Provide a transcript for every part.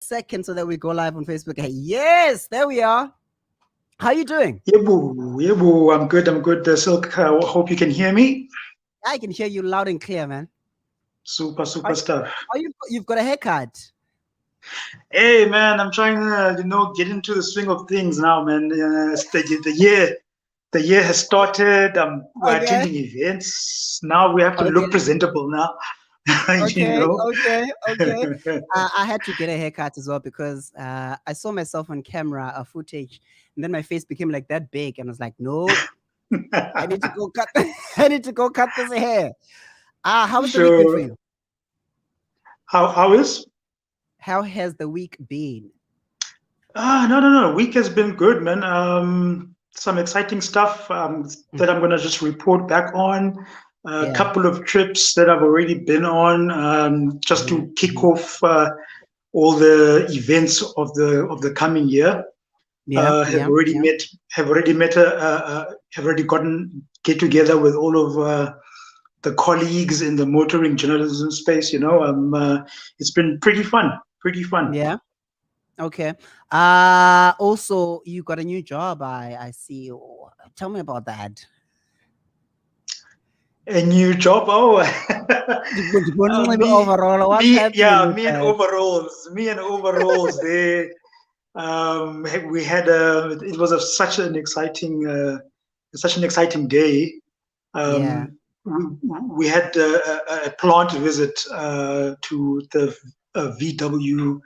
second so that we go live on Facebook. Yes, there we are. How are you doing? Yebu, I'm good. Silk, hope you can hear me. I can hear you loud and clear, man. Super Are, stuff. you've got a haircut. Hey, man, I'm trying to, get into the swing of things now, man. The year has started. We're Okay. attending events. Now we have to look Okay. presentable now. you Okay. know. Okay. I had to get a haircut as well because I saw myself on camera, a footage, and then my face became like that big, and I was like, nope, I need to go cut. I need to go cut this hair. How has the week been for So, you? how is? How has the week been? No. Week has been good, man. Some exciting stuff that I'm gonna just report back on. A Yeah. couple of trips that I've already been on, just Mhm, to kick mhm. off all the events of the coming year. Yeah. Have Yeah. already Yeah. met have already gotten get together with all of the colleagues in the motoring journalism space. It's been pretty fun. Pretty fun. Yeah. Okay. Also you got a new job. I see. Oh, tell me about that. A new job. Oh, me, Overall, what's happening with me and that? overalls. Me and overalls. They, we had it was such an exciting day. Yeah. We had a plant visit to the VW,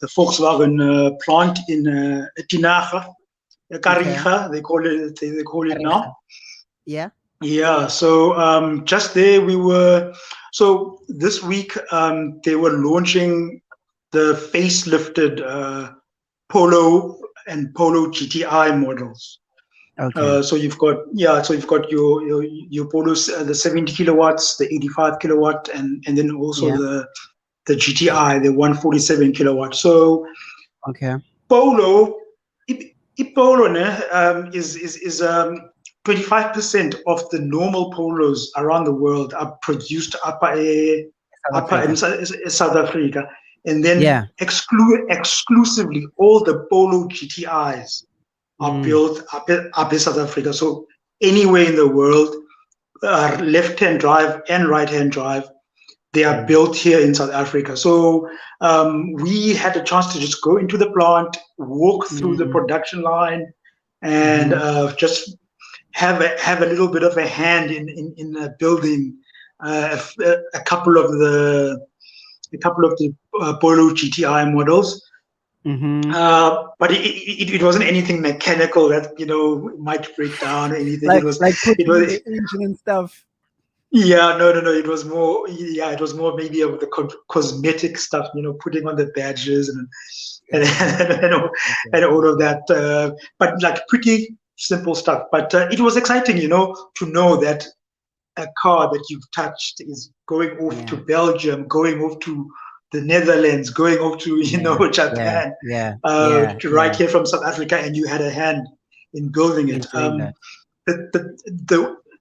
the Volkswagen plant in Tinaga, Okay. Kariga, they call it now. Yeah. Yeah, so just there we were. So this week they were launching the facelifted Polo and Polo GTI models. Okay. So you've got your Polos, the 70 kilowatts, the 85 kilowatt, and then also Yeah. the GTI, the 147 kilowatt. So Okay. Polo, Polo is 25% of the normal polos around the world are produced South upper in Africa. South Africa, and then Yeah. exclusively all the Polo GTIs are Mm. built up in South Africa. So anywhere in the world, left-hand drive and right-hand drive, they are Mm. built here in South Africa. So we had a chance to just go into the plant, walk through the Mm. production line, and Mm-hmm. just have a little bit of a hand in building a couple of the Polo GTI models. Mm-hmm. But it wasn't anything mechanical that might break down or anything. Like It putting in was the engine and stuff. Yeah, no. It was more maybe of the cosmetic stuff, putting on the badges and Yeah. and, all, Okay. and all of that. But like pretty simple stuff. But it was exciting, to know that a car that you've touched is going off to Yeah. Belgium, going off to the Netherlands, going off to Yeah. Yeah. Japan, Yeah. Yeah. right Yeah. here from South Africa, and you had a hand in building In it. doing that.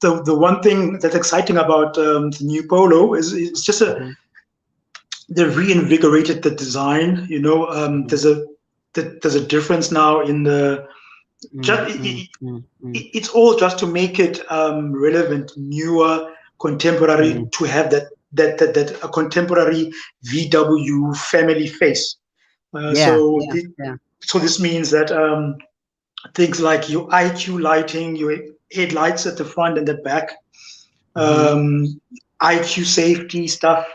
The one thing that's exciting about the new Polo is it's just Mm-hmm. they reinvigorated the design. Mm-hmm. There's a difference now in the just Mm, mm, mm, mm, it's all just to make it relevant, newer, contemporary, mm. to have that a contemporary VW family face. Yeah. Yeah. Yeah. So this means that things like your IQ lighting, your headlights at the front and the back, Mm-hmm. um, IQ safety stuff,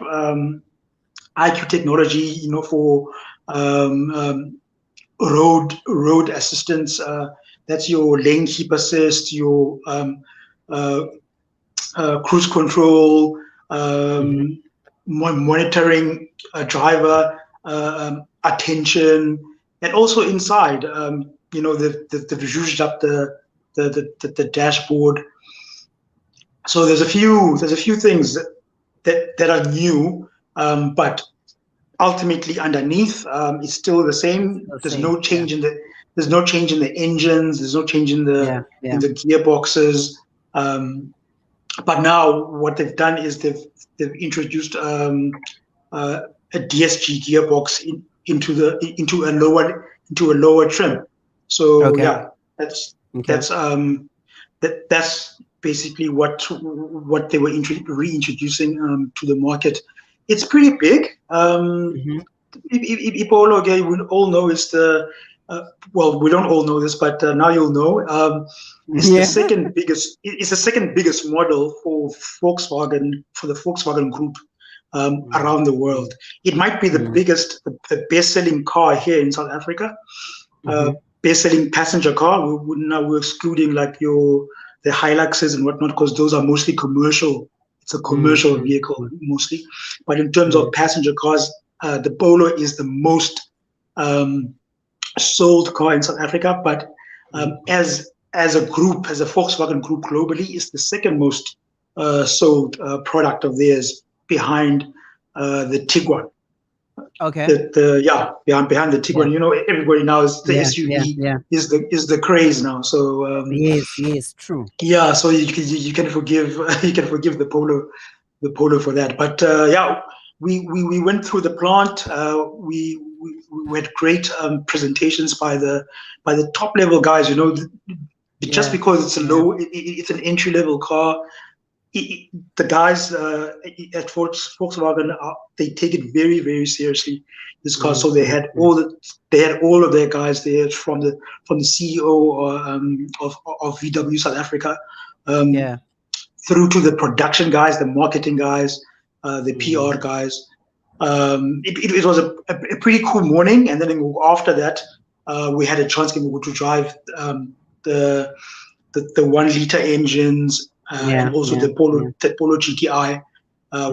IQ technology, for um, um, road assistance. That's your lane keep assist, your uh, cruise control, Mm-hmm. monitoring driver attention, and also inside, they've zhuzhed up the dashboard. So there's a few things that are new, but ultimately underneath it's still the It's same. the same. Yeah. There's no change in the engines. There's no change Yeah. in Yeah. the gearboxes. Um, but now what they've done is they've introduced a DSG gearbox into a lower trim. So Okay. yeah, that's Okay. that's that's basically what they were reintroducing to the market. It's pretty big. Hmm. Ipolo, again, we all know is the well, we don't all know this, but now you'll know. It's the Yeah. second biggest. It's the second biggest model for the Volkswagen Group Mm, around the world. It might be the mm, biggest, the best-selling car here in South Africa. Uh, mhm, Best-selling passenger car. Now we're excluding like the Hiluxes and whatnot because those are mostly commercial. It's a mm, commercial mm, vehicle mm, mostly. But in terms of mm, passenger cars, the Polo is the most um, sold car in South Africa. But mm. as a group, as a Volkswagen group globally, is the second most sold product of theirs behind the Tiguan. Okay. Behind the Yeah. Tiguan, everybody now is the Yeah. Yeah. SUV Yeah. is the craze now. So Yes. Yes. True. yeah, so you can forgive you can forgive the Polo for that. But yeah, we went through the plant. We had great presentations by the top level guys. Just Yeah. because it's a Yeah. it's an entry level car, the guys at Volkswagen they take it very very seriously. This car, Mm, so mm, mm. they had all of their guys there from the CEO of VW South Africa, um, Yeah. through to the production guys, the marketing guys, the Mm, PR guys. It was a pretty cool morning, and then after that, we had a chance to drive the the 1 liter engines and yeah. also Yeah. Yeah. the Polo GTI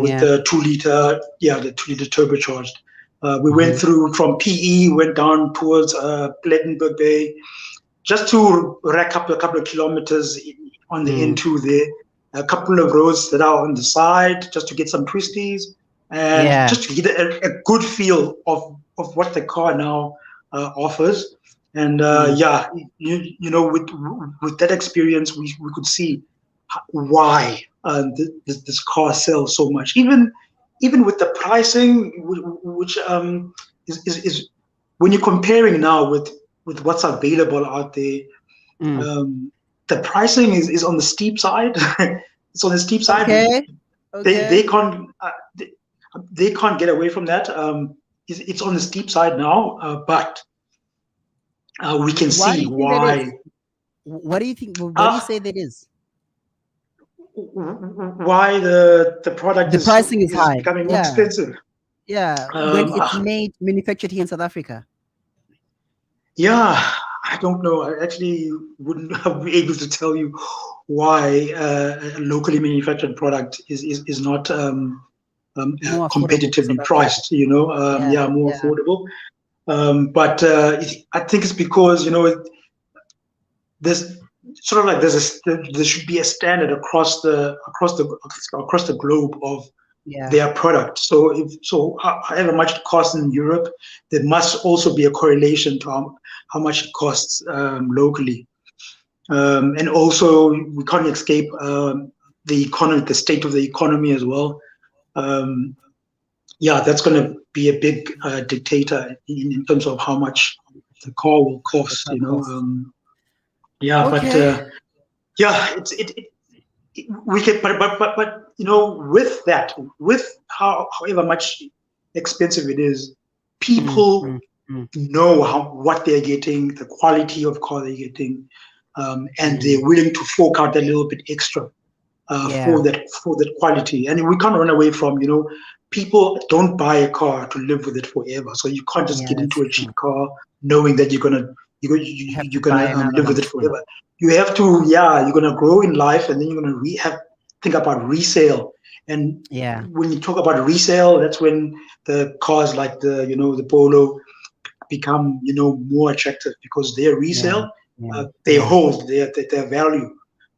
with Yeah. the 2 liter, the 2 liter turbocharged. We went Mm-hmm. through from PE, went down towards Plettenberg Bay, just to rack up a couple of kilometers on the Mm. N2 there. A couple of roads that are on the side, just to get some twisties and Yeah. just to get a good feel of what the car now offers. And Mm. yeah, with that experience, we could see why this car sells so much. Even with the pricing, which is when you're comparing now with what's available out there, Mm. um, the pricing is on the steep side. It's on the steep side. Okay. They Okay. can't they can't get away from that. It's on the steep side now, but we can Why do see you think that why. is? What do you think? What do you Uh, say that is? why the product The pricing is is high. becoming more Yeah. expensive. Yeah. When Um, it's uh, manufactured here in South Africa. yeah, I don't know. I actually wouldn't be able to tell you why a locally manufactured product is not More affordable to South competitively Africa. priced. Yeah. Yeah, more Yeah. affordable. But I think it's because there's sort of like there should be a standard across the globe of Yeah. their product. So however much it costs in Europe, there must also be a correlation to how much it costs locally. And also we can't escape the economy, the state of the economy as well. Um, yeah, that's going to be a big dictator in terms of how much the car will The cost. car cost. Yeah, but Okay. yeah, we can, but with that, with however much expensive it is, Mm, people mm, mm, know what they're getting, the quality of car they're getting, and mm. they're willing to fork out a little bit extra Yeah. for that quality. And we can't run away from, people don't buy a car to live with it forever. So you can't just Yeah. get That's into a cheap true. car knowing that Have to you're buy gonna another live with one it soon. forever. You have to, you're gonna grow in life, and then you're gonna think about resale. And Yeah. when you talk about resale, that's when the cars like the Polo become more attractive because their Yeah. resale, Yeah. they Yeah. hold their value.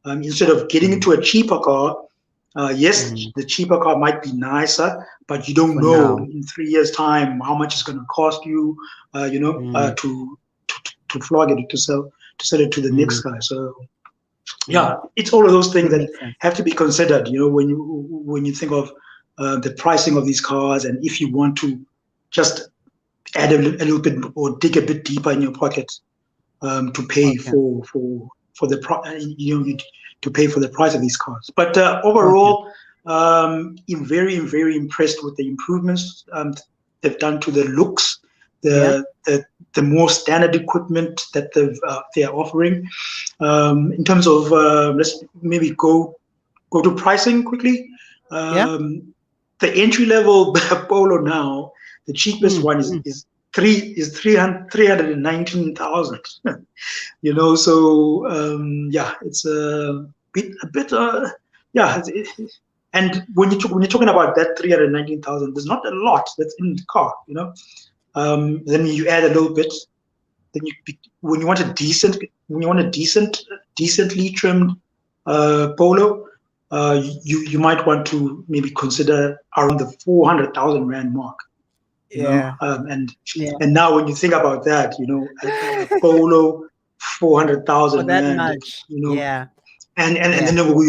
Instead of getting Mm, into a cheaper car, yes, mm. the cheaper car might be nicer, but you don't For know now. in 3 years' time how much it's going to cost you, Mm, to flog it to sell it to the next mm, guy. So mm. yeah, it's all of those things That that makes sense. have to be considered. When you think of the pricing of these cars, and if you want to just add a little bit or dig a bit deeper in your pocket to pay Okay. for the to pay for the price of these cars. But Okay. overall, I'm very impressed with the improvements they've done to the looks, Yeah. the more standard equipment that they are offering. In terms of let's maybe go to pricing quickly. Yeah. The entry level Polo now, the cheapest Mm, one mm. is 319,000. So yeah, it's a bit yeah. And when you're talking about that 319,000, there's not a lot that's in the car. Then you add a little bit. Then when you want a decently trimmed Polo, you might want to maybe consider around the 400,000 rand mark. Yeah. And Yeah. now when you think about that, a Polo, For 400,000 that rand, much. Yeah. and Yeah. then when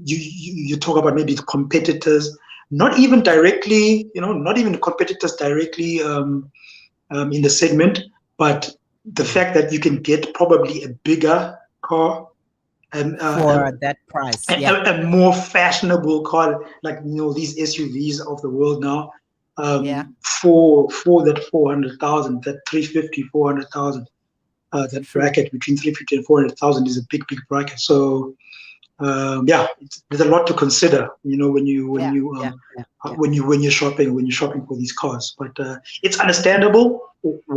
you talk about maybe the competitors, not even competitors directly in the segment, but the Mm. fact that you can get probably a bigger car and For that price. Yeah. a more fashionable car, like these SUVs of the world now, Yeah. for that 400,000, that 350, 400,000, that True. bracket between 350 and 400,000 is a big bracket. So yeah, there's a lot to consider, when you Yeah. Yeah. Yeah. Yeah. when you're shopping for these cars. But it's understandable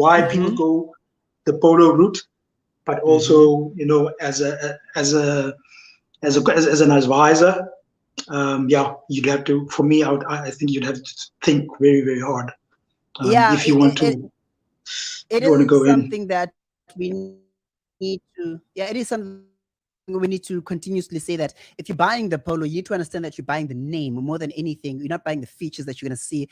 why people Mm-hmm. go the Polo route, but Mm-hmm. also as an advisor, yeah, you'd have to. For me, I think you'd have to think very hard Yeah. if you want to It go is in. something that we need to, yeah, it is something we need to continuously say that if you're buying the Polo, you need to understand that you're buying the name more than anything. You're not buying the features that you're going to see,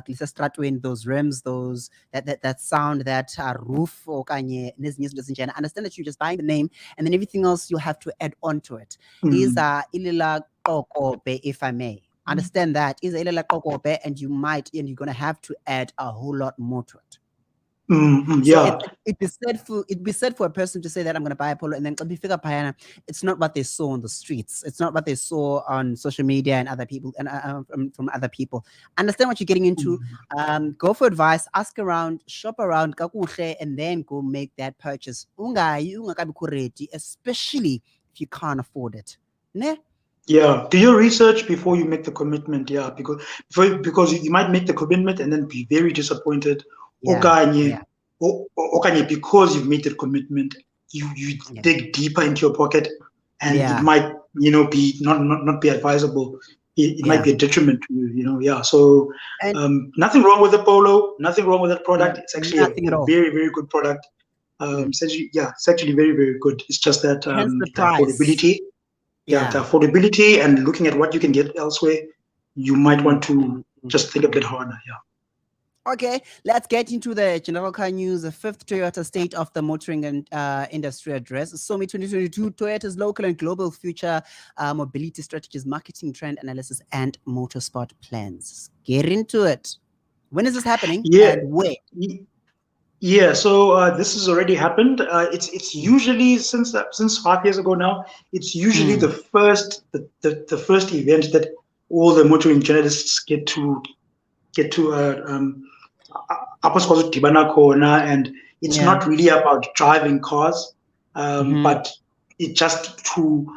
Lisa Stratwin, those rims, that sound, that roof, or understand that you're just buying the name, and then everything else you have to add on to it. Is Mm, ilila kokobe, if I may. Understand that is ilila kokobe, and you're gonna have to add a whole lot more to it. So yeah, it'd be said for a person to say that I'm going to buy a Polo, and then it's not what they saw on the streets. It's not what they saw on social media and other people and from other people. Understand what you're getting into. mm, Go for advice, ask around, shop around, kakuhle, and then go make that purchase. Ungakabi kureti, especially if you can't afford it. Ne? yeah. Do your research before you make the commitment. Yeah, because you might make the commitment and then be very disappointed. Yeah, Okanye, yeah, okanye, because you've made the commitment, you yeah, dig deeper into your pocket, and it yeah, might be not be advisable. It might yeah. be a detriment to you. Yeah. So And nothing wrong with the Polo. Nothing wrong with that yeah, product. It's actually nothing at a all. very good product. Mm. It's actually very good. It's just that Hence the the price. affordability, yeah, the Yeah. affordability and looking at what you can get elsewhere, you might Mm, want to mm, mm. just think a bit harder. Yeah. Okay, let's get into the general car news. The fifth Toyota State of the Motoring and Industry Address. SOMI 2022, Toyota's local and global future mobility strategies, marketing trend analysis, and motorsport plans. Get into it. When is this happening Yeah. and where? Yeah, so this has already happened. It's usually since 5 years ago now. It's usually Mm. the first event that all the motoring journalists get to apho sikwazi ukudibana khona, and it's Yeah. not really about driving cars, Mm-hmm. but it just to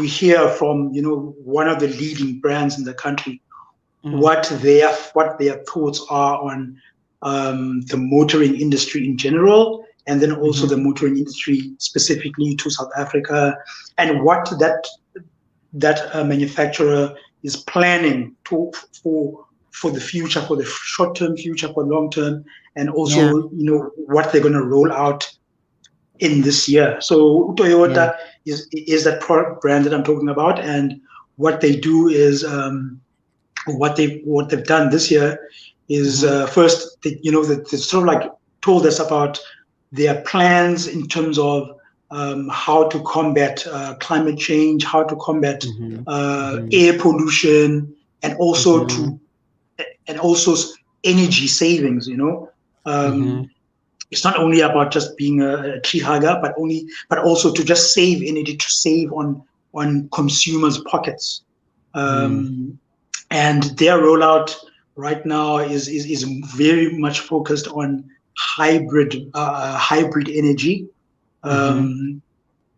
hear from one of the leading brands in the country Mm-hmm. what their thoughts are on the motoring industry in general, and then also Mm-hmm. the motoring industry specifically to South Africa, and what that manufacturer is planning for the future, for the short-term future, for long-term, and Yeah. also what they're going to roll out in this year. So Yeah. Toyota is that product brand that I'm talking about, and what they do is what they've done this year is Mm-hmm. first they sort of like told us about their plans in terms of how to combat climate change, how to combat Mm-hmm. Mm-hmm. air pollution, and also Mm-hmm. energy savings. Mm-hmm. It's not only about just being a tree hugger, but also to just save energy, to save on consumers' pockets. Mm. And their rollout right now is very much focused on hybrid energy. Mm-hmm.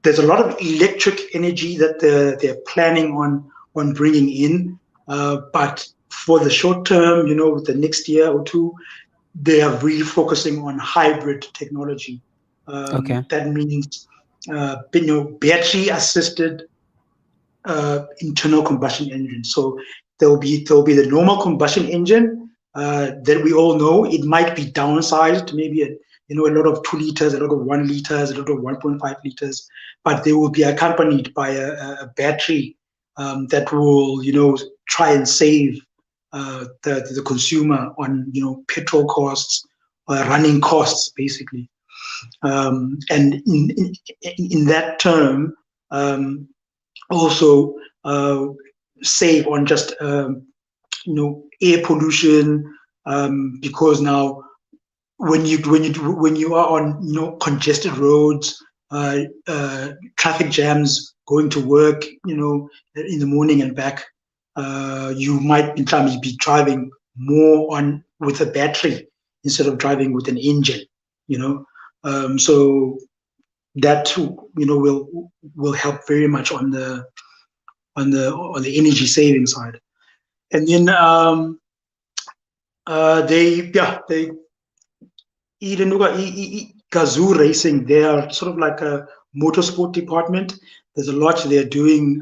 There's a lot of electric energy that they're planning on bringing in, but for the short term, the next year or two, they are really focusing on hybrid technology. Okay. That means battery assisted internal combustion engine. So there'll be the normal combustion engine that we all know. It might be downsized, maybe a lot of 2 liters, a lot of 1 liters, a lot of 1.5 liters, but they will be accompanied by a battery that will try and save the consumer on petrol costs, running costs, basically. And in that term, also save on just air pollution, because now when you are on congested roads, traffic jams, going to work, in the morning and back, you might be driving more on with a battery instead of driving with an engine, so that too, will help very much on the energy saving side. And then they Gazoo Racing, they are sort of like a motorsport department. There's a lot they're doing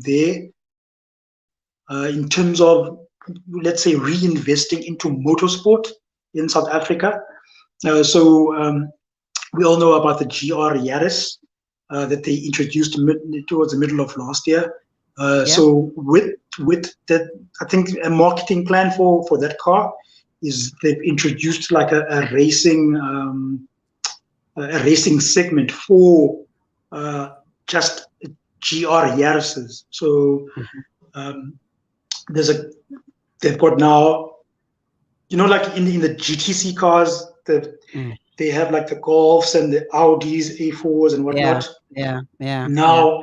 there in terms of, let's say, reinvesting into motorsport in South Africa. So we all know about the GR Yaris that they introduced towards the middle of last year. Yeah. So with that, I think a marketing plan for that car is they've introduced like a racing segment for just GR Yaris's. So Mm-hmm. um, they've got now, like in the GTC cars, that Mm. they have like the Golfs and the Audis, A4s and Yeah. whatnot. Yeah. Yeah. Yeah. Now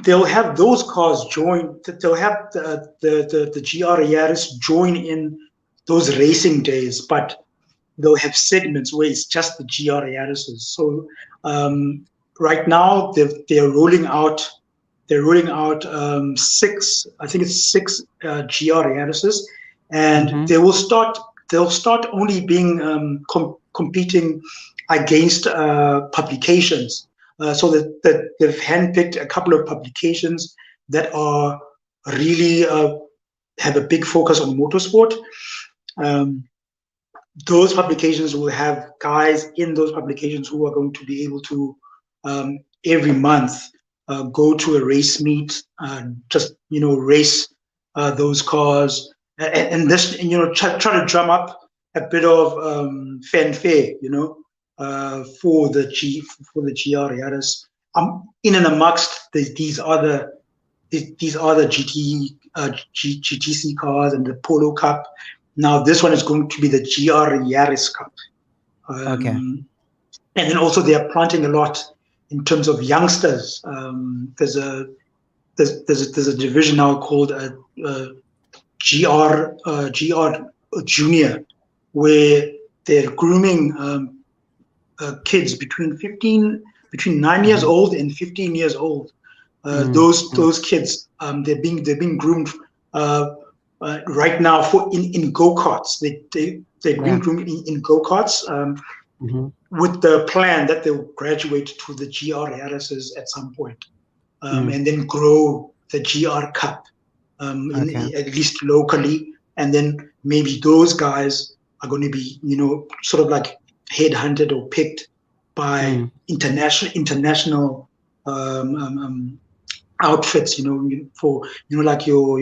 they'll have those cars join. They'll have the GR Yaris join in those racing days, but they'll have segments where it's just the GR Yarises. So right now they're rolling out. Six. I think it's six GR Yarises, and Mm-hmm. They'll start only being competing against publications. So that they've handpicked a couple of publications that are really have a big focus on motorsport. Um, those publications will have guys in those publications who are going to be able to every month go to a race meet, just race those cars, and this try to drum up a bit of fanfare, for the GR Yaris. In and amongst these other GTC cars and the Polo Cup. Now this one is going to be the GR Yaris Cup. Okay. And then also they are planting a lot in terms of youngsters. There's a division now called GR Junior, where they're grooming kids between 9 years Mm-hmm. old and 15 years old. Mm. Those kids, they're being groomed right now in go-karts. They're being Yeah. groomed in go-karts, Mm-hmm. with the plan that they'll graduate to the GR Harrises at some point, Mm. and then grow the GR Cup, Okay. at least locally, and then maybe those guys are going to be sort of like headhunted or picked by Mm. international outfits, for like your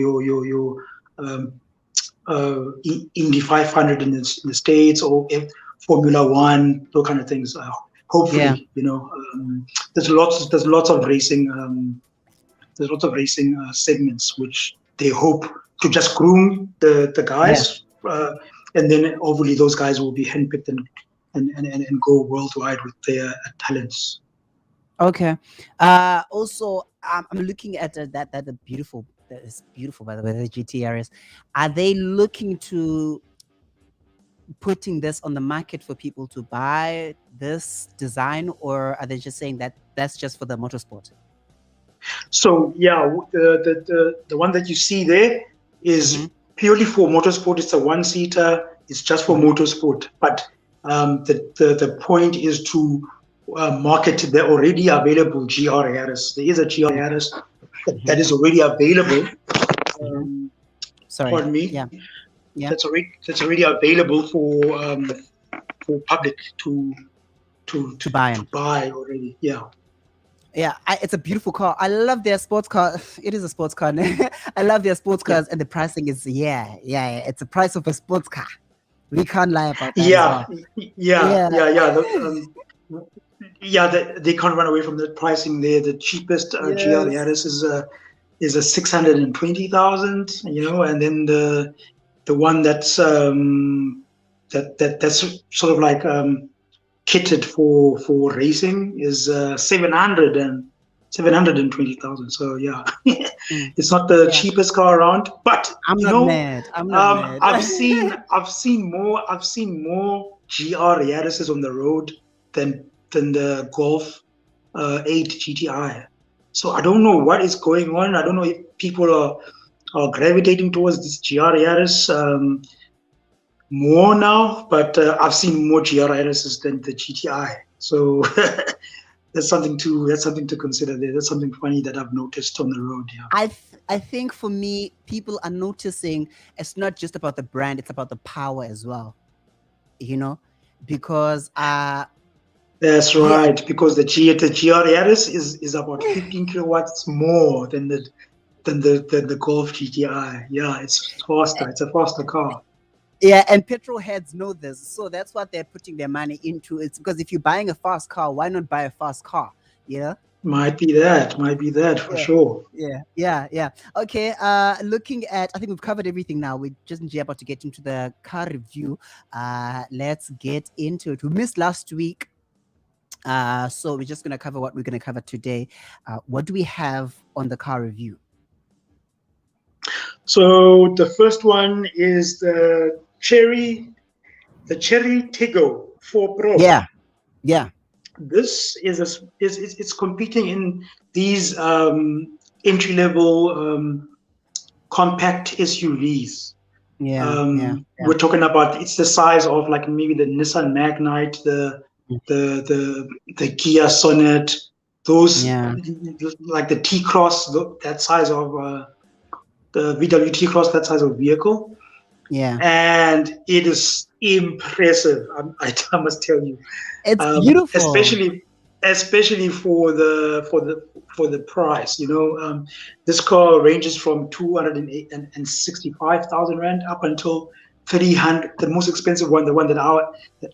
Indy 500 in the States, or Formula One, those kind of things. Yeah. Hopefully, there's lots of racing. There's lots of racing segments which they hope to just groom the Yeah. guys and then hopefully those guys will be handpicked and go worldwide with their talents. Okay. Also, I'm looking at that the beautiful. That is beautiful, by the way. The GTRS. Are they looking to putting this on the market for people to buy this design, or are they just saying that that's just for the motorsport? So yeah, the one that you see there is purely for motorsport. It's a one-seater. It's just for motorsport. But the point is to market the already available GR Yaris. There is a GR Yaris that is already available. Sorry. Pardon me. Yeah. That's already available for public to buy already. Yeah. Yeah, it's a beautiful car. I love their sports car. It is a sports car. I love their sports cars, and the pricing is it's the price of a sports car. We can't lie about that. They can't run away from the pricing there. The cheapest GR Yaris is a 620,000, and then the one that's that's sort of like kitted for racing is 720,000. So yeah, it's not the cheapest car around, but I'm not mad. I've seen more GR Yarises on the road than the Golf 8 GTI. So I don't know what is going on. I don't know if people are gravitating towards this GR Yaris more now, but I've seen more GR Yarises than the GTI. So that's something to consider there. That's something funny that I've noticed on the road. Yeah. I think for me, people are noticing it's not just about the brand; it's about the power as well. Because that's right. Yeah. Because the GR Yaris is about 15 kilowatts more than the Golf GTI. Yeah, it's faster. It's a faster car. Yeah, and petrol heads know this, so that's what they're putting their money into. It's because if you're buying a fast car, why not buy a fast car? Might be that for sure. Yeah. Okay. Looking at, I think we've covered everything now. We're just about to get into the car review. Let's get into it. We missed last week, so we're just gonna cover what we're gonna cover today. What do we have on the car review? So the first one is the Cherry Tiggo 4 Pro. Yeah. This it's competing in these entry level compact SUVs. We're talking about, it's the size of like maybe the Nissan Magnite, the Kia Sonet, those like the T-Cross, that size of the VW T-Cross, that size of vehicle. Yeah. And it is impressive. I must tell you. It's beautiful. Especially for the price. This car ranges from 265,000 Rand up until 300. The most expensive one, the one that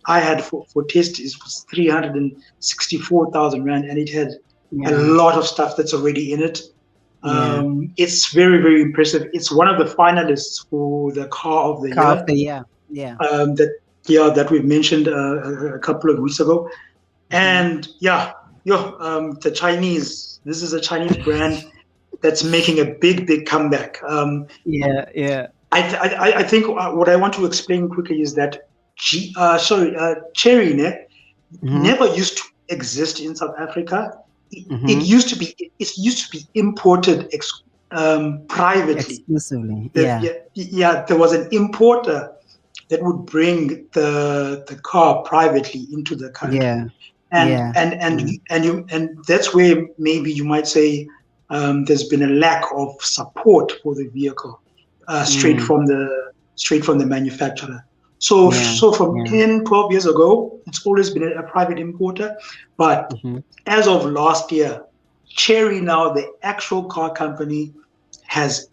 I had for test, was 364,000 Rand, and it had a lot of stuff that's already in it. It's very, very impressive. It's one of the finalists for the car of the year. That we've mentioned a couple of weeks ago. And the Chinese. This is a Chinese brand that's making a big comeback. I think what I want to explain quickly is that Cherry never used to exist in South Africa. It used to be imported privately. Exclusively. There was an importer that would bring the car privately into the country. And that's where maybe you might say there's been a lack of support for the vehicle straight from the manufacturer. So from 10, 12 years ago, it's always been a private importer. But as of last year, Cherry, now the actual car company, has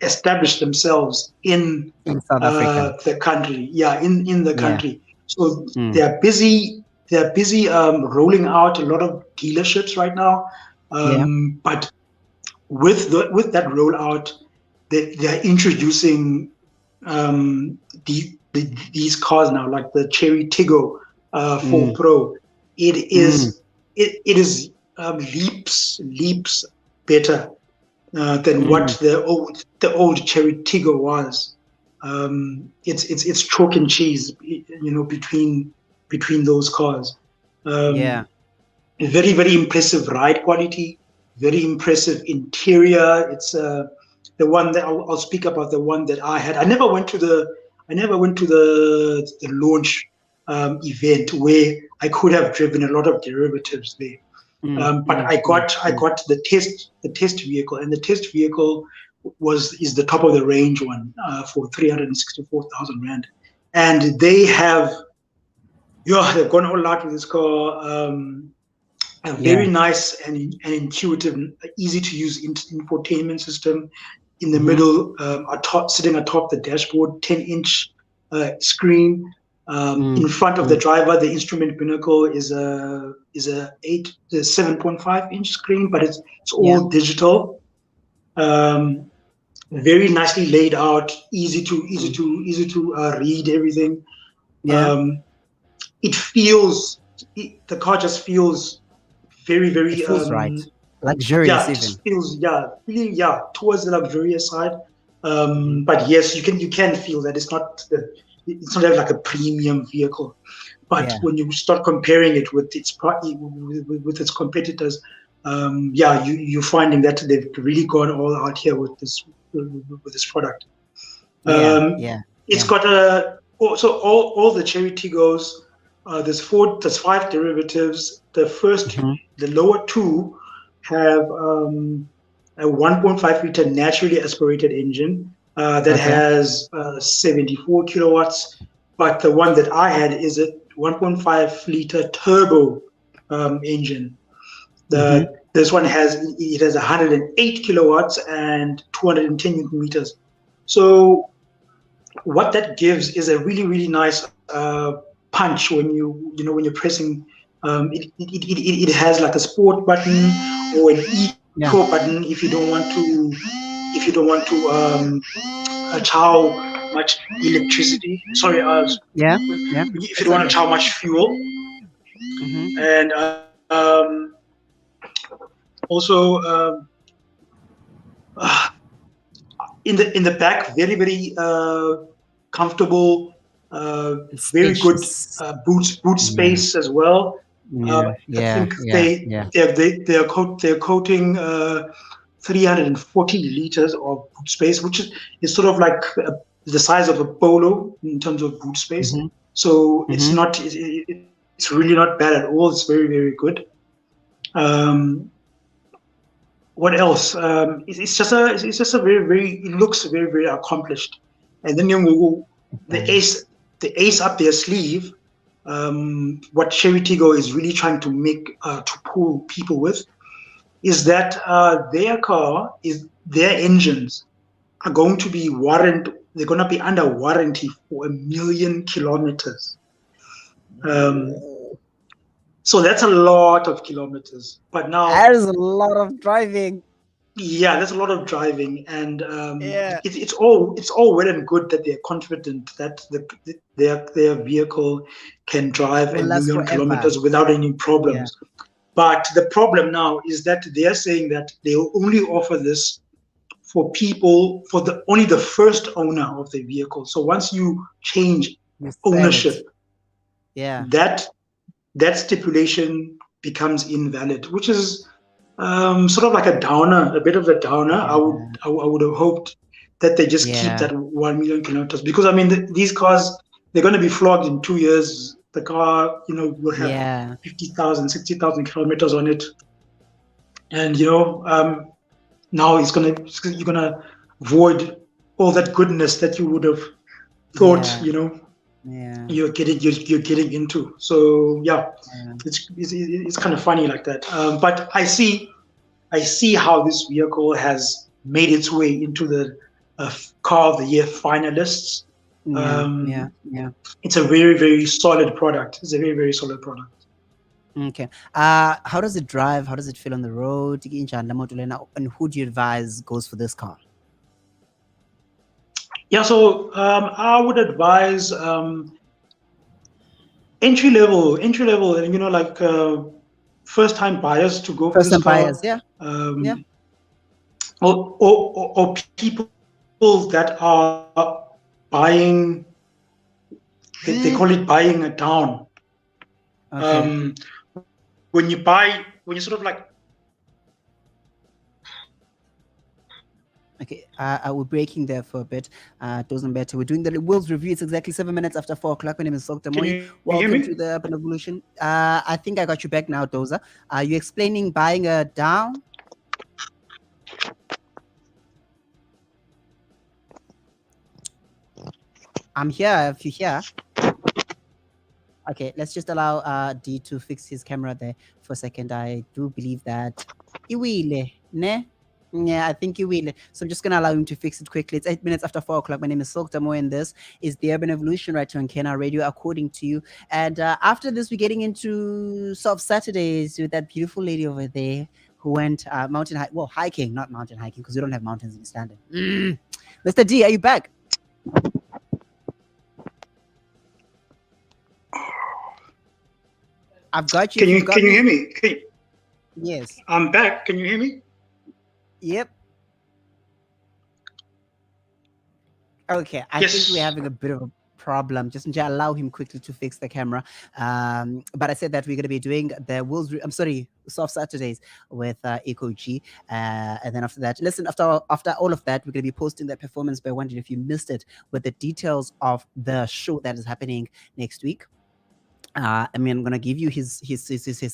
established themselves in South Africa, the country. In the country. So they're busy rolling out a lot of dealerships right now. But with that rollout, they're introducing these cars now, like the Cherry Tiggo 4 Mm, Pro. It mm, is leaps better than what mm. the old Cherry Tiggo was. It's chalk and cheese, between those cars. Yeah. Um, very impressive ride quality, very impressive interior. It's the one that I'll speak about, the one that I had. I never went to the launch event where I could have driven a lot of derivatives there. Mm, But mm, I mm, got I mm. got the test vehicle, and the test vehicle is the top of the range one for 364,000 rand, and they've gone all out with this car. A very Yeah. nice and intuitive, easy to use infotainment system in the Mm-hmm. middle, sitting atop the dashboard, 10-inch screen. In Mm, front of the mm. driver, the instrument pinnacle is a 7.5-inch screen, but it's Yeah. all digital. Um, Very nicely laid out, Mm. easy to read everything. Yeah. Um, the car just feels very, It very, feels right. yeah, Luxurious it even. just feels, yeah, really, yeah, towards the luxurious side. Mm-hmm. But yes, you can feel that it's not like a premium vehicle. But Yeah. when you start comparing it with its competitors, yeah, you're finding that they've really gone all out here with this product. Yeah. Um, Yeah. it's Yeah. got all the Cherry Tigos. There's 5 derivatives. Mm-hmm. The lower two have a 1.5 liter naturally aspirated engine that Okay. has 74 kilowatts, but the one that I had is a 1.5 liter turbo engine. Mm-hmm. This one has 108 kilowatts and 210 newton meters. So what that gives is a really, really nice punch when you're pressing. It has like a sport button or an eco Yeah. button if you don't want to chow much electricity. Sorry, Yeah. Yeah. if you It's don't want to okay. chow much fuel, Mm-hmm. and also uh, in the back, very, very comfortable, uh, It's very good spacious. boot Yeah. space as well. Yeah. I Yeah. think Yeah. Yeah. they're quoting 340 liters of boot space, which is sort of like the size of a Polo in terms of boot space. Mm-hmm. So Mm-hmm. it's really not bad at all. It's very, very good. Um, what else? It's just a very, very. It looks very, very accomplished. And then the Okay. ace up their sleeve. What Cherry Tigo is really trying to make to pull people with is that their engines are going to be They're going to be under warranty for 1,000,000 kilometers. Um, so that's a lot of kilometers. But now, That is a lot of driving. yeah, there's a lot of driving, and Yeah. it's all well and good that they're confident that their vehicle can drive Will a last million forever. kilometers without any Yeah. problems. But the problem now is that they are saying that they will only offer this for only the first owner of the vehicle. So once you change You sell it. ownership, Yeah. that that stipulation becomes invalid, which is sort of like a downer, a bit of a downer. Yeah. I would have hoped that they just keep Yeah. that 1 million kilometers, because I mean these cars, they're going to be flogged in 2 years. The car, will have Yeah. 50,000, 60,000 kilometers on it, and now you're gonna void all that goodness that you would have thought Yeah. Yeah. you're getting into. So yeah, Yeah. it's kind of funny like that. But I see how this vehicle has made its way into the car of the year finalists. Yeah. Yeah. Um, Yeah. it's a very, very solid product. It's a very, very solid product. Okay. How does it drive? How does it feel on the road? And who do you advise goes for this car? Yeah, so I would advise entry level, and like first time buyers to go for First this time buyers, car, yeah, yeah. um, or people that are buying. They call it buying a down. Okay. Um, when you sort of like Okay, we're breaking there for a bit. Doesn't matter. We're doing the Will's review. It's exactly 7 minutes after 4 o'clock. My name is Silk can Damoyi. you hear me? Welcome to the Urban Evolution. I think I got you back now, Doza. Are you explaining buying a down? I'm here. If you hear. Okay, let's just allow D to fix his camera there for a second. I do believe that he will, ne? Yeah, I think he will. So I'm just gonna allow him to fix it quickly. It's 8 minutes after 4 o'clock. My name is Silk Damoyi, and this is the Urban Evolution right here on Kena Radio, according to you. And after this, we're getting into Soft Saturdays with that beautiful lady over there who went hiking, not mountain hiking, because we don't have mountains in Standard. Mr. D, are you back? I've got you. If you've got Can you me, hear me? yes. I'm back. Can you hear me? Yep. Okay, I think we're Yes. having a bit of a problem. Just allow him quickly to fix the camera. But I said that we're going to be doing the Soft Saturdays with Eco G. And then after that, listen, after all of that, we're going to be posting that performance by Wonder if you missed it with the details of the show that is happening next week. I'm gonna give you his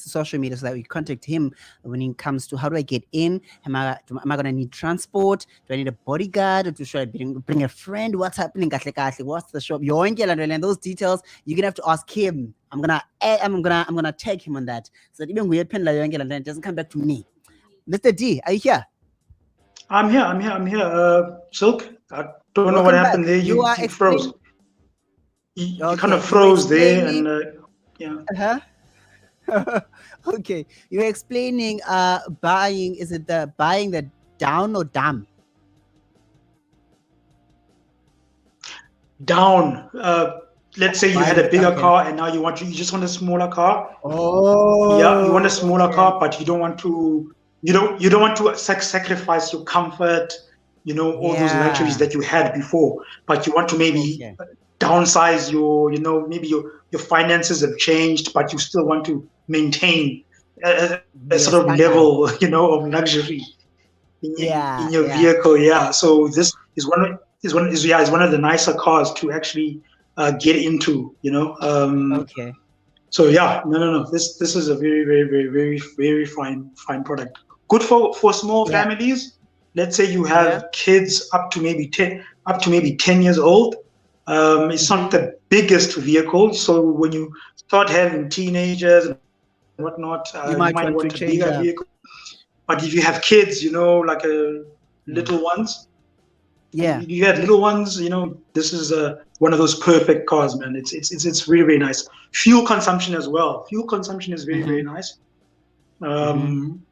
social media so that we contact him when it comes to how do I get in? Am I gonna need transport? Do I need a bodyguard? Or should I bring a friend? What's happening? What's the shop? And those details you're gonna have to ask him. I'm gonna tag him on that so that even weird pen and doesn't come back to me. Mr. D, are you here? I'm here. Silk. I don't know what Welcome back. happened there. You are You froze. explaining. You kind Okay, of you were froze there, and explaining. yeah. Uh-huh. Okay, you're explaining buying. Is it the buying the down or dam? Down. Let's say you had Buying a the bigger okay. car, and now you just want a smaller car. Yeah, you want a Oh, smaller okay. car, but you don't want to sacrifice your comfort, all those luxuries Yeah. that you had before, but you want to maybe Okay. downsize maybe your finances have changed, but you still want to maintain a sort of Yes, standard. level, of luxury in Yeah, your yeah. vehicle. Yeah. So this is one of the nicer cars to actually get into. Okay. So yeah, no. This is a very, very, very, very, very fine product. Good for small Yeah, families. Let's say you yeah. have kids up to maybe 10 years old. It's not Mm-hmm. the biggest vehicle, so when you start having teenagers and whatnot, you might You want a might want bigger to change vehicle. up. But if you have kids, like little Mm. ones, Yeah. you had little ones, this is one of those perfect cars, man. It's really, really nice. Fuel consumption as well. Fuel consumption is very, Mm-hmm. very nice. Mm-hmm. Um,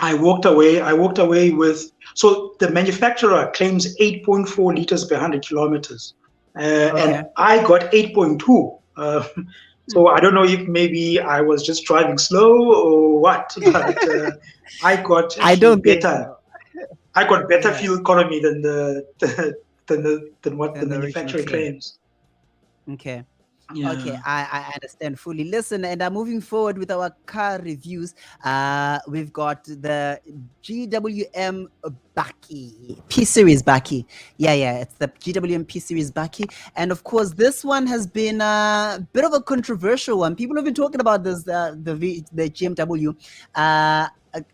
I walked away with, so the manufacturer claims 8.4 liters per 100 kilometers, Okay. and I got 8.2. So I don't know if maybe I was just driving slow or what, but I got I actually don't think better. so. I got better Yeah. fuel economy than than what the And the original manufacturer claim. claims. Okay. Okay, Yeah. I understand fully. Listen, and moving forward with our car reviews, we've got the GWM Baki P Series Baki. Yeah, it's the GWM P Series Baki, and of course, this one has been a bit of a controversial one. People have been talking about this, the GMW.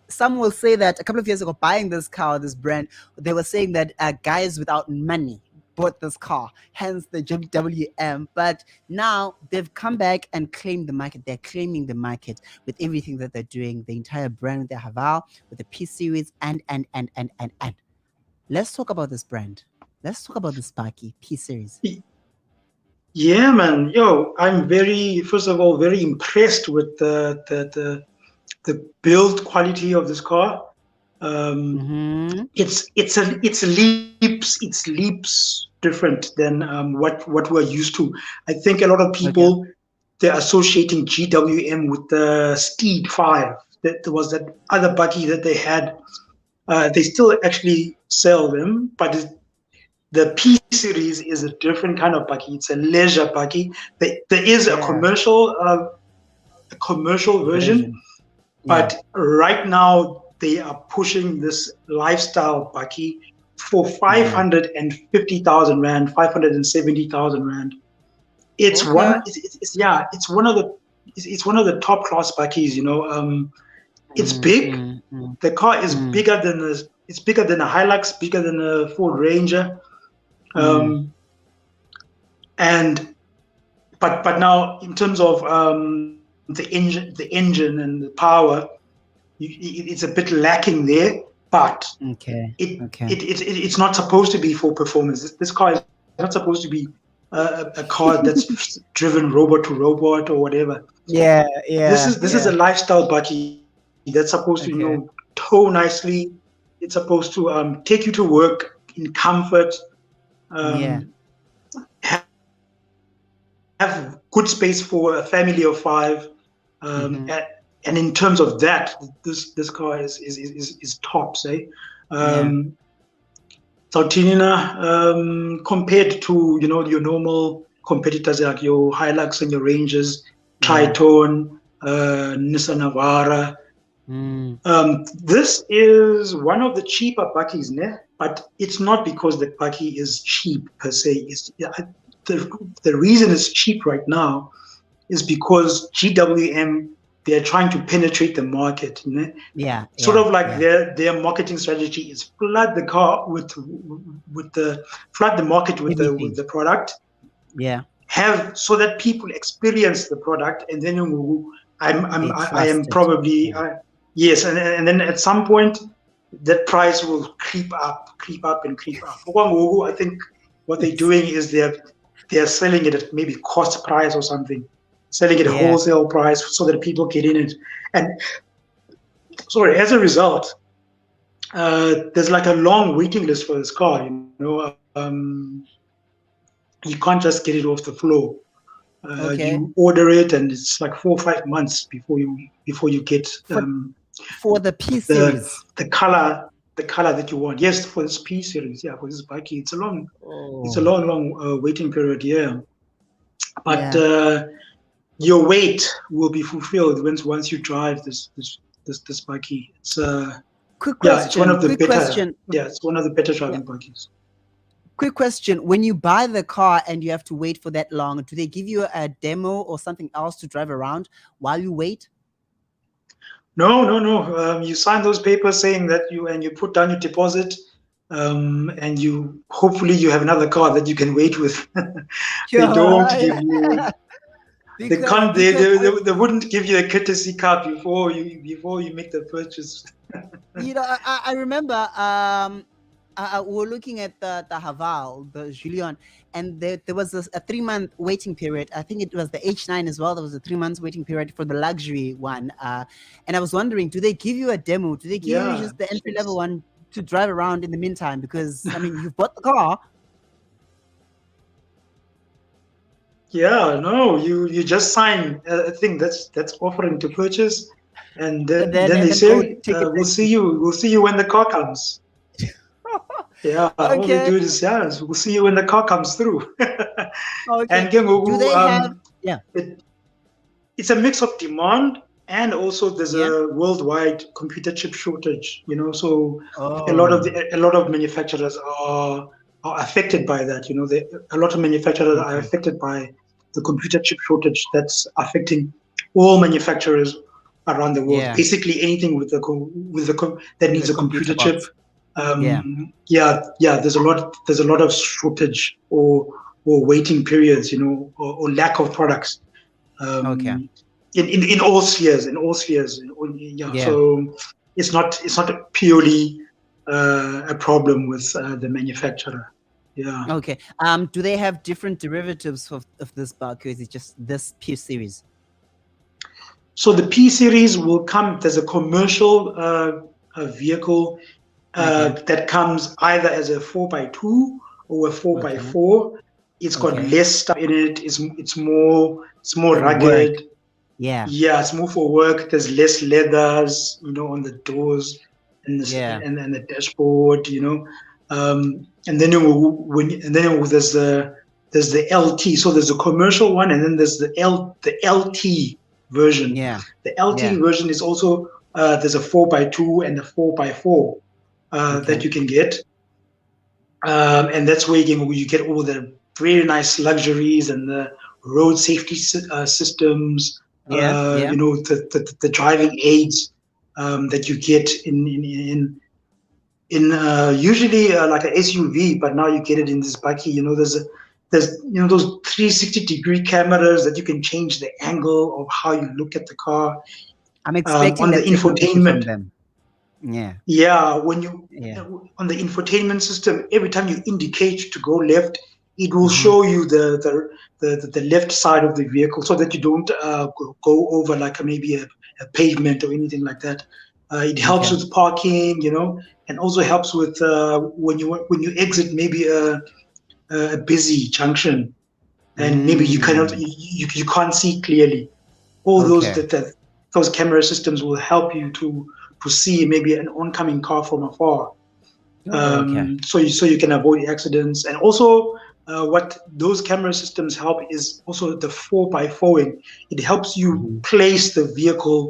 Some will say that a couple of years ago, buying this car, this brand, they were saying that guys without money bought this car, hence the GWM. But now they've come back and claimed the market. They're claiming the market with everything that they're doing, the entire brand with the Haval, with the P series, and. Let's talk about this brand. Let's talk about the Sparky P series. Yeah, man. Yo, I'm first of all, very impressed with the build quality of this car. Mm-hmm. It's leaps different than what we're used to. I think a lot of Okay. people, they're associating GWM with the Steed 5. There was that other buggy that they had. They still actually sell them, but the P series is a different kind of buggy. It's a leisure buggy. There is Yeah. a commercial version, Version. Yeah. but right now they are pushing this lifestyle buggy for Yeah. 550,000 rand, 570,000 rand. It's Okay. one. Yeah. It's one of the top class buggies. It's big. Mm. The car is Mm. bigger than the. It's bigger than a Hilux, bigger than a Ford Ranger. Mm. Um, and but now in terms of the engine and the power, it's a bit lacking there. But Okay. Okay. it's not supposed to be for performance. This car is not supposed to be a car that's driven robot to robot or whatever. Yeah. This is a Yeah. lifestyle buggy that's supposed to Okay. tow nicely. It's supposed to take you to work in comfort. Yeah. Um, have good space for a family of five. Mm-hmm. And in terms of that, this car is tops, eh? Yeah. Um, so Tinina, compared to your normal competitors like your Hilux and your Rangers, Yeah. Triton, Nissan Navara, Mm. this is one of the cheaper buggies, ne? But it's not because the buggy is cheap per se. The reason it's cheap right now is because GWM, they're trying to penetrate the market. Yeah. Sort Yeah. of like Yeah. their marketing strategy is flood the car with the flood the market with Everything. the product, Yeah. have so that people experience the product, and then They I trust am it. probably Yeah. yes, and then at some point that price will creep up and creep up. I think what they're It's, doing is they're selling it at maybe cost price or something, selling it at yeah. wholesale price so that people get in it. And sorry, as a result, there's like a long waiting list for this car. You can't just get it off the floor. Okay. You order it, and it's like 4 or 5 months before you get For the P the series. the color the color that you want. Yes, for this P series, yeah, for this bike, it's a Oh. long waiting period. Yeah, but Yeah. your wait will be fulfilled once you drive this bike. It's Quick yeah, it's one question. of the Quick better. question. Yeah, it's one of the better Yeah. driving bikes. Quick question. When you buy the car and you have to wait for that long, do they give you a demo or something else to drive around while you wait? No. You sign those papers saying that you put down your deposit, and you hopefully you have another car that you can wait with. They don't give Yeah. you. They because can't. They, because they, they, they wouldn't give you a courtesy car before you make the purchase. I remember we were looking at the Haval, the Julian, and there was a 3 month waiting period. I think it was the H9 as well. There was a 3 months waiting period for the luxury one. And I was wondering, do they give you a demo? Do they give you Yeah, just the entry level one to drive around in the meantime? Because I mean, you've bought the car. yeah. No, you just sign a thing that's offering to purchase, and And then they then go say, take it "We'll back see you. We'll see you when the car comes." Yeah, all they okay. do is, yeah, we'll see you when the car comes through. Okay. And ke Do ngoku, they have yeah. it's a mix of demand, and also there's Yeah. a worldwide computer chip shortage. So Oh, a lot of manufacturers are affected by that. A lot of manufacturers are okay. affected by the computer chip shortage that's affecting all manufacturers around the world. Yeah. Basically, anything that With a needs a computer computer chip. box. Yeah. Yeah. There's a lot of shortage or waiting periods, or lack of products, Okay. um, in all spheres, yeah. Yeah. So it's not purely a problem with the manufacturer. Yeah. Okay. Do they have different derivatives of this bug, or is it just this P series? So the P series will come. There's a commercial vehicle Okay. that comes either as a 4x2 or a 4 by Okay. 4 It's got Okay. less stuff in it. It's more For work. rugged. Yeah. Yeah, it's more for work. There's less leathers, on the doors and Yeah. the dashboard. And then there's the LT. So there's a commercial one, and then there's the LT version. Yeah. The LT Yeah. version is also there's a 4 by 2 and a 4 by 4 that Okay. you can get, and that's where you get all the very nice luxuries and the road safety systems. Yeah. Yeah. The driving aids that you get in usually like an SUV, but now you get it in this bakkie. There's those 360-degree cameras that you can change the angle of how you look at the car. I'm expecting On the that technology from infotainment, them. Yeah. yeah, when you Yeah. on the infotainment system, every time you indicate to go left, it will Mm-hmm. show you the left side of the vehicle, so that you don't go over like maybe a pavement or anything like that. It helps Okay. with parking, and also helps with when you exit maybe a busy junction, and maybe you cannot Mm. you can't see clearly. All Okay. those camera systems will help you to see maybe an oncoming car from afar, Oh, okay. so you can avoid accidents. And also, what those camera systems help is also the 4 by 4ing. It helps you Mm-hmm. place the vehicle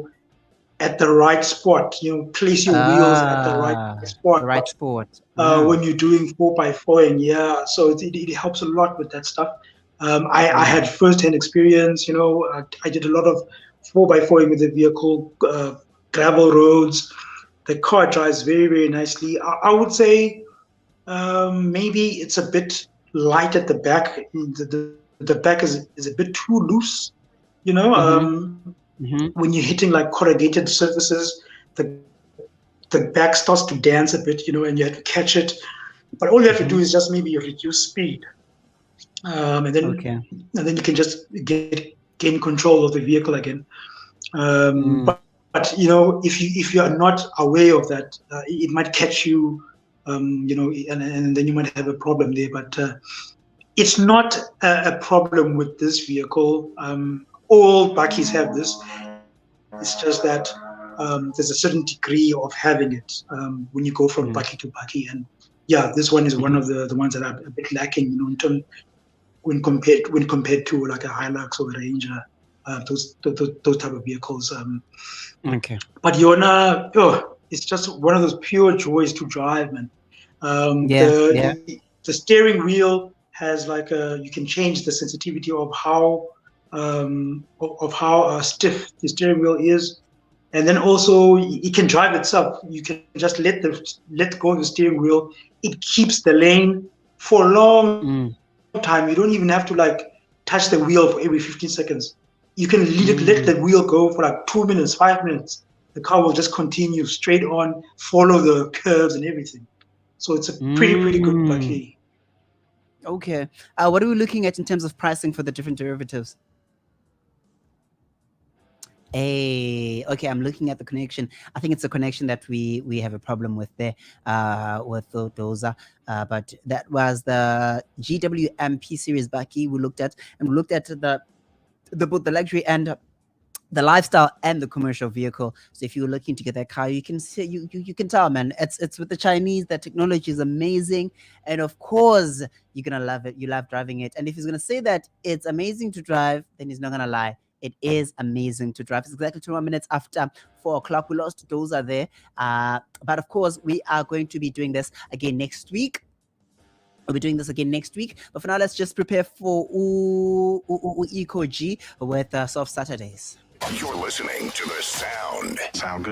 at the right spot. Place your wheels at the right The spot right sport. Ah. when you're doing 4 by 4ing. Yeah, so it helps a lot with that stuff. I Yeah. had first-hand experience. I did a lot of 4 by 4ing with the vehicle, gravel roads. The car drives very, very nicely. I would say maybe it's a bit light at the back. The back is a bit too loose. Mm-hmm. Mm-hmm. When you're hitting like corrugated surfaces, the the back starts to dance a bit, and you have to catch it. But all you have to Mm-hmm. do is just maybe reduce speed, and then Okay. you can just gain control of the vehicle again. Mm. But if you are not aware of that, it might catch you, and then you might have a problem there. But it's not a problem with this vehicle. All bakkies have this. It's just that there's a certain degree of having it when you go from Mm-hmm. bakkie to bakkie. And yeah, this one is one Mm-hmm. of the ones that are a bit lacking, in terms when compared to like a Hilux or a Ranger, those type of vehicles. Okay. But Yona, it's just one of those pure joys to drive, man. Yeah. Yeah. The steering wheel has like you can change the sensitivity of how stiff the steering wheel is, and then also it can drive itself. You can just let go of the steering wheel. It keeps the lane for a long time. Mm. You don't even have to like touch the wheel for every 15 seconds. You can let the Mm. wheel go for like 2 minutes, 5 minutes. The car will just continue straight on, follow the curves and everything. So it's a pretty good Mm. bakkie. Okay. What are we looking at in terms of pricing for the different derivatives? Okay, I'm looking at the connection. I think it's a connection that we have a problem with there, with the Doza. But that was the GWMP series bakkie we looked at, and we looked at both the luxury and the lifestyle and the commercial vehicle. So if you're looking to get that car, you can see you can tell, man, it's with the Chinese. The technology is amazing, and of course you're gonna love it. You love driving it, and if he's gonna say that it's amazing to drive, then he's not gonna lie. It is amazing to drive. It's exactly 21 minutes after 4 o'clock. We lost those are there, but of course we are going to be doing this again next week. We'll be doing this again next week. But for now, let's just prepare for Eco G with Soft Saturdays. You're listening to the sound. Sound good?